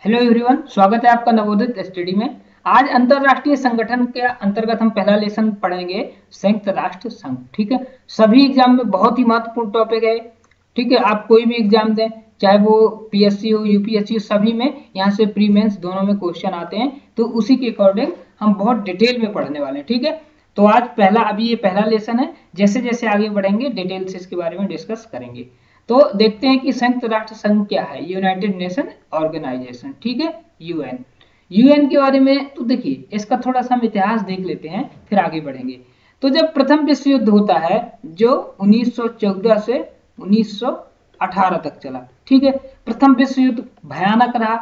Hello everyone, स्वागत है आपका नवोदित स्टडी में। आज अंतरराष्ट्रीय संगठन के अंतर्गत हम पहला लेसन पढ़ेंगे, संयुक्त राष्ट्र संघ। ठीक है, सभी एग्जाम में बहुत ही महत्वपूर्ण टॉपिक है। ठीक है, आप कोई भी एग्जाम दें, चाहे वो पीएससी हो यूपीएससी हो, सभी में यहाँ से प्री मेंस दोनों में क्वेश्चन आते हैं। तो उसी के अकॉर्डिंग हम बहुत डिटेल में पढ़ने वाले हैं। ठीक है, तो आज अभी ये पहला लेसन है। जैसे जैसे आगे बढ़ेंगे डिटेल से इसके बारे में डिस्कस करेंगे। तो देखते हैं कि संयुक्त राष्ट्र संघ क्या है। यूनाइटेड नेशन ऑर्गेनाइजेशन, ठीक है, यूएन। यूएन के बारे में तो देखिए, इसका थोड़ा सा हम इतिहास देख लेते हैं, फिर आगे बढ़ेंगे। तो जब प्रथम विश्व युद्ध होता है, जो 1914 से 1918 तक चला, ठीक है, प्रथम विश्व युद्ध भयानक रहा।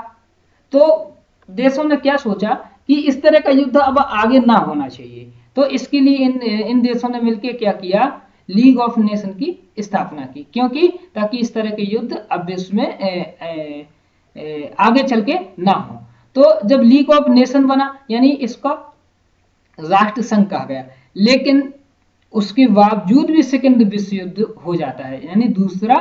तो देशों ने क्या सोचा कि इस तरह का युद्ध अब आगे ना होना चाहिए। तो इसके लिए इन देशों ने मिलकर क्या किया, लीग ऑफ नेशन की स्थापना की। क्योंकि ताकि इस तरह के युद्ध अब विश्व में आगे चल के ना हो। तो जब लीग ऑफ नेशन बना, यानी इसका राष्ट्र संघ कहा गया, लेकिन उसके बावजूद भी सेकेंड विश्व युद्ध हो जाता है, यानी दूसरा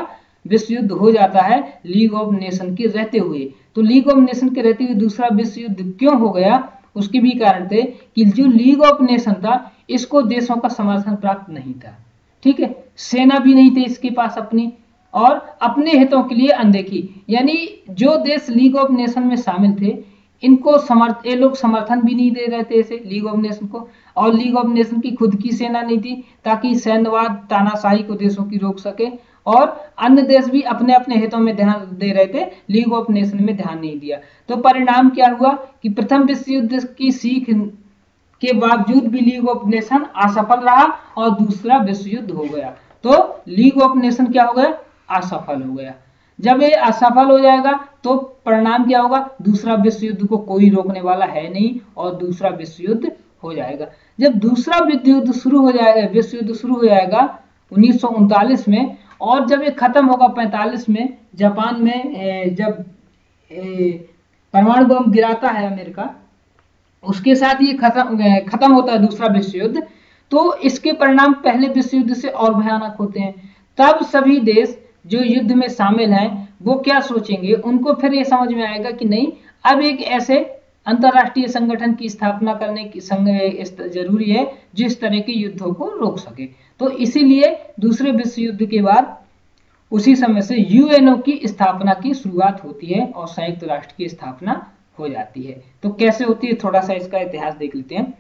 विश्व युद्ध हो जाता है लीग ऑफ नेशन के रहते हुए। तो लीग ऑफ नेशन के रहते हुए दूसरा विश्व युद्ध क्यों हो गया, उसके भी कारण थे कि जो लीग ऑफ नेशन था, इसको देशों का समर्थन प्राप्त नहीं था। ठीक है, सेना भी नहीं थी इसके पास अपनी, और अपने हितों के लिए अनदेखी। यानी जो देश लीग ऑफ नेशन में शामिल थे, इनको ये लोग समर्थन भी नहीं दे रहे थे इसे, लीग ऑफ नेशन को। और लीग ऑफ नेशन की खुद की सेना नहीं थी, ताकि सैन्यवाद तानाशाही को देशों की रोक सके। और अन्य देश भी अपने अपने हितों में ध्यान दे रहे थे, लीग ऑफ नेशन में ध्यान नहीं दिया। तो परिणाम क्या हुआ कि प्रथम विश्व युद्ध की सीख के बावजूद भी लीग ऑफ नेशन असफल रहा और दूसरा विश्व युद्ध हो गया। तो लीग ऑफ नेशन क्या हो गया, असफल हो गया। जब ये असफल हो जाएगा तो परिणाम क्या होगा, दूसरा विश्व युद्ध को कोई रोकने वाला है नहीं और दूसरा विश्व युद्ध हो जाएगा। जब दूसरा विश्व युद्ध शुरू हो जाएगा 1939 में, और जब ये खत्म होगा 45 में, जापान में जब परमाणु बम गिराता है अमेरिका, उसके साथ ये खत्म होता है दूसरा विश्व युद्ध। तो इसके परिणाम पहले विश्व युद्ध से और भयानक होते हैं। तब सभी देश जो युद्ध में शामिल हैं, वो क्या सोचेंगे, उनको फिर ये समझ में आएगा कि नहीं, अब एक ऐसे अंतरराष्ट्रीय संगठन की स्थापना करने की जरूरी है जो इस तरह के युद्धों को रोक सके। तो इसीलिए दूसरे विश्व युद्ध के बाद उसी समय से यूएनओ की स्थापना की शुरुआत होती है और संयुक्त राष्ट्र की स्थापना हो जाती है। तो कैसे होती है, थोड़ा सा इसका इतिहास देख लेते हैं।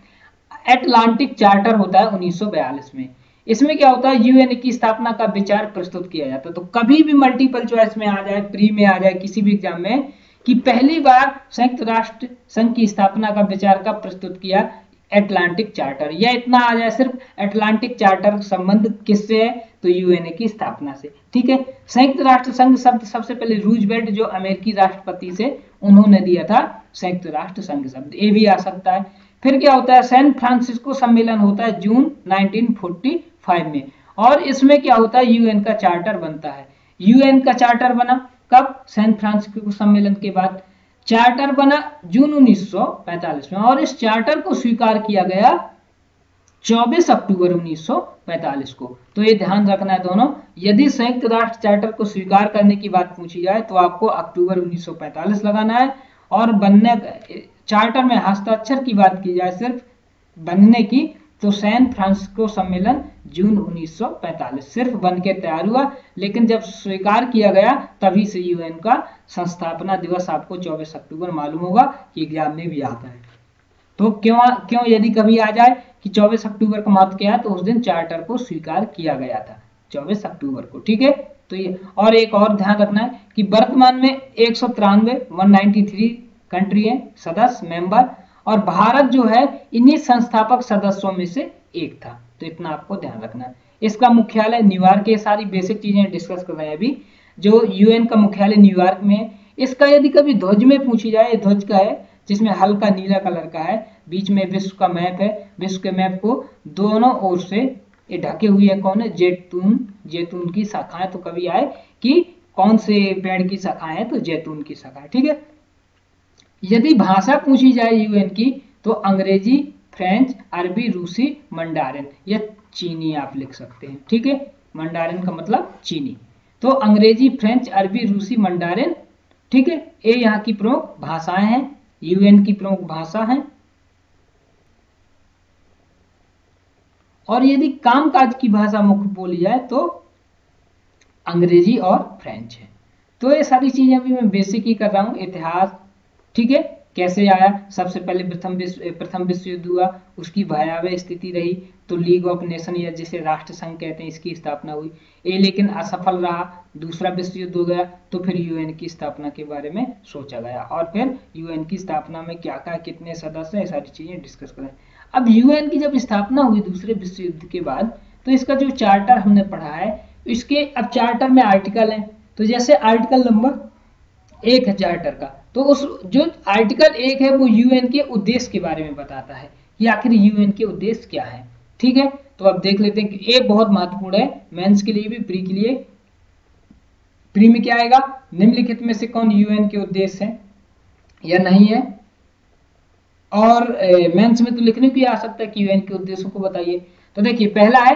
एटलांटिक चार्टर होता है 1942 में। इसमें क्या होता है, यूएन की स्थापना का विचार प्रस्तुत किया जाता है। तो कभी भी मल्टीपल चॉइस में आ जाए, प्री में आ जाए, किसी भी एग्जाम में, कि पहली बार संयुक्त राष्ट्र संघ की स्थापना का विचार का प्रस्तुत किया एटलांटिक चार्टर, या इतना आ जाए सिर्फ, एटलांटिक चार्टर संबंध किससे है, तो यूएनए की स्थापना से। ठीक है, संयुक्त राष्ट्र संघ शब्द सबसे पहले रूजवेल्ट जो अमेरिकी राष्ट्रपति से, उन्होंने दिया था संयुक्त राष्ट्र संघ शब्द, ये भी आ सकता है। फिर क्या होता है, सैन फ्रांसिस्को सम्मेलन होता है जून 1945 में, और इसमें क्या होता है, यूएन का चार्टर बनता है। यूएन का चार्टर बना कब, सैन फ्रांसिस्को सम्मेलन के बाद चार्टर बना जून 1945 में, और इस चार्टर को स्वीकार किया गया 24 अक्टूबर 1945 को। तो ये ध्यान रखना है दोनों, यदि संयुक्त राष्ट्र चार्टर को स्वीकार करने की बात पूछी जाए तो आपको अक्टूबर 1945 लगाना है, और बनने चार्टर में हस्ताक्षर की बात की जाए सिर्फ बनने की, तो सैन फ्रांसिस्को सम्मेलन जून 1945 सिर्फ बन के तैयार हुआ। लेकिन जब स्वीकार किया गया तभी से यूएन का संस्थापना दिवस आपको 24 अक्टूबर मालूम होगा कि एग्जाम में भी आता है। तो क्यों यदि कभी आ जाए कि 24 अक्टूबर का महत्व क्या है, तो उस दिन चार्टर को स्वीकार किया गया था 24 अक्टूबर को। ठीक है, तो ये और एक और ध्यान रखना है कि वर्तमान में 193 कंट्री है सदस्य मेंबर, और भारत जो है इन्हीं संस्थापक सदस्यों में से एक था। तो इतना आपको ध्यान रखना है। इसका मुख्यालय न्यूयॉर्क, ये सारी बेसिक चीजें डिस्कस कर रहे हैं अभी। जो यूएन का मुख्यालय न्यूयॉर्क में है। इसका यदि कभी ध्वज में पूछी जाए, ध्वज का है जिसमें हल्का नीला कलर का है, बीच में विश्व का मैप है। विश्व के मैप को दोनों ओर से ये ढके हुए है, कौन है, जैतून की शाखाएं। तो कभी आए कि कौन से पेड़ की शाखाएं है, तो जैतून की शाखाएं। ठीक है, यदि भाषा पूछी जाए यूएन की, तो अंग्रेजी, फ्रेंच, अरबी, रूसी, मंडारिन या चीनी आप लिख सकते हैं। ठीक है, मंडारिन का मतलब चीनी। तो अंग्रेजी, फ्रेंच, अरबी, रूसी, मंडारिन ठीक है, ये यहाँ की प्रमुख भाषाएं हैं, यूएन की प्रमुख भाषा है। और यदि कामकाज की भाषा मुख्य बोली जाए तो अंग्रेजी और फ्रेंच है। तो ये सारी चीजें अभी मैं बेसिक ही कर रहा हूँ, इतिहास, ठीक है, कैसे आया, सबसे पहले प्रथम विश्व युद्ध हुआ, उसकी भयावह स्थिति रही, तो लीग ऑफ नेशन या जिसे राष्ट्र संघ कहते हैं इसकी स्थापना हुई, ये लेकिन असफल रहा, दूसरा विश्व युद्ध हो गया, तो फिर यूएन की स्थापना के बारे में सोचा गया, और फिर यूएन की स्थापना में क्या क्या कितने सदस्य, ये सारी चीजें डिस्कस करें। अब यूएन की जब स्थापना हुई दूसरे विश्व युद्ध के बाद, तो इसका जो चार्टर हमने पढ़ा है, इसके अब चार्टर में आर्टिकल हैं, तो जैसे आर्टिकल नंबर 1 है चार्टर का, तो उस जो आर्टिकल 1 है वो यूएन के उद्देश्य के बारे में बताता है कि आखिर यूएन के उद्देश्य क्या है। ठीक है, तो अब देख लेते हैं कि ये बहुत महत्वपूर्ण है मेंस के लिए भी, प्री के लिए। प्री में क्या आएगा, निम्नलिखित में से कौन यूएन के उद्देश्य है या नहीं है, और मेंस में तो लिखने भी आ सकता है कि यूएन के उद्देश्यों को बताइए। तो देखिए पहला है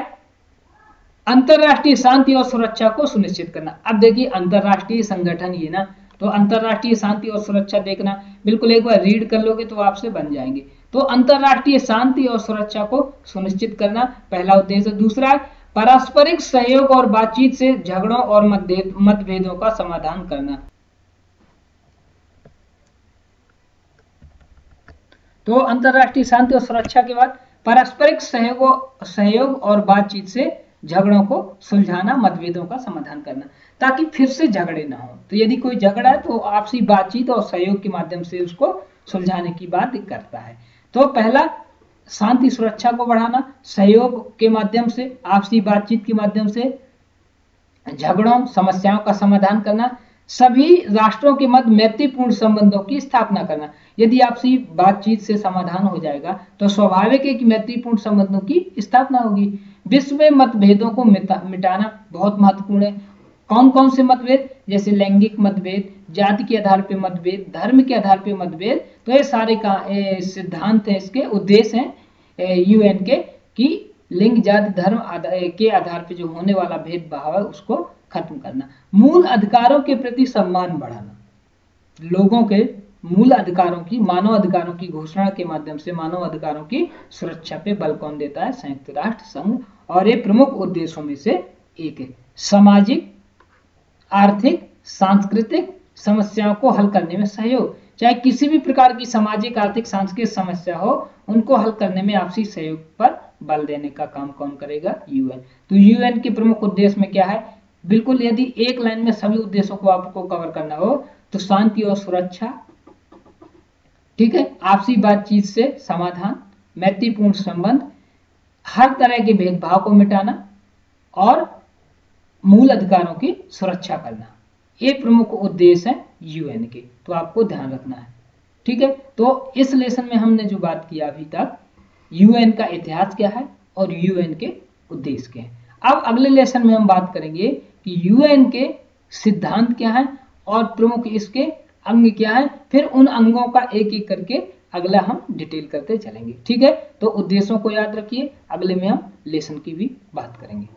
अंतरराष्ट्रीय शांति और सुरक्षा को सुनिश्चित करना। अब देखिए अंतरराष्ट्रीय संगठन ये ना, तो अंतरराष्ट्रीय शांति और सुरक्षा देखना, बिल्कुल एक बार रीड कर लोगे तो आपसे बन जाएंगे। तो अंतरराष्ट्रीय शांति और सुरक्षा को सुनिश्चित करना पहला उद्देश्य। दूसरा है पारस्परिक सहयोग और बातचीत से झगड़ों और मतभेदों का समाधान करना। तो अंतरराष्ट्रीय शांति और सुरक्षा के बाद पारस्परिक सहयोग और बातचीत से झगड़ों को सुलझाना, मतभेदों का समाधान करना, ताकि फिर से झगड़े ना हो। तो यदि कोई झगड़ा है तो आपसी बातचीत और सहयोग के माध्यम से उसको सुलझाने की बात करता है। तो पहला शांति सुरक्षा को बढ़ाना, सहयोग के माध्यम से, आपसी बातचीत के माध्यम से झगड़ों समस्याओं का समाधान करना, सभी राष्ट्रों के मध्य मैत्रीपूर्ण संबंधों की स्थापना करना। यदि आपसी बातचीत से समाधान हो जाएगा तो स्वाभाविक है कि मैत्रीपूर्ण संबंधों की स्थापना होगी। विश्व में मतभेदों को मिटाना बहुत महत्वपूर्ण है। कौन कौन से मतभेद, जैसे लैंगिक मतभेद, जाति के आधार पर मतभेद, धर्म के आधार पर मतभेद, तो ये सारे का सिद्धांत है, इसके उद्देश्य हैं यूएन के, कि लिंग जाति धर्म के आधार पर जो होने वाला भेदभाव है उसको खत्म करना। मूल अधिकारों के प्रति सम्मान बढ़ाना, लोगों के मूल अधिकारों की, मानव अधिकारों की घोषणा के माध्यम से मानव अधिकारों की सुरक्षा पे बल कौन देता है, संयुक्त राष्ट्र संघ। और ये प्रमुख उद्देश्यों में से एक है। सामाजिक, आर्थिक, सांस्कृतिक समस्याओं को हल करने में सहयोग, चाहे किसी भी प्रकार की सामाजिक, आर्थिक, सांस्कृतिक समस्या हो, उनको हल करने में आपसी सहयोग पर बल देने का काम कौन करेगा, यूएन। तो यूएन के प्रमुख उद्देश्य में क्या है, बिल्कुल यदि एक लाइन में सभी उद्देश्यों को आपको कवर करना हो तो शांति और सुरक्षा, ठीक है, आपसी बातचीत से समाधान, मैत्रीपूर्ण संबंध, हर तरह के भेदभाव को मिटाना और मूल अधिकारों की सुरक्षा करना, ये प्रमुख उद्देश्य है यूएन के। तो आपको ध्यान रखना है, ठीक है। तो इस लेसन में हमने जो बात किया अभी तक, यूएन का इतिहास क्या है और यूएन के उद्देश्य क्या है। अब अगले लेसन में हम बात करेंगे कि यूएन के सिद्धांत क्या है और प्रमुख इसके अंग क्या है, फिर उन अंगों का एक एक करके अगला हम डिटेल करते चलेंगे, ठीक है। तो उद्देश्यों को याद रखिए, अगले में हम लेसन की भी बात करेंगे।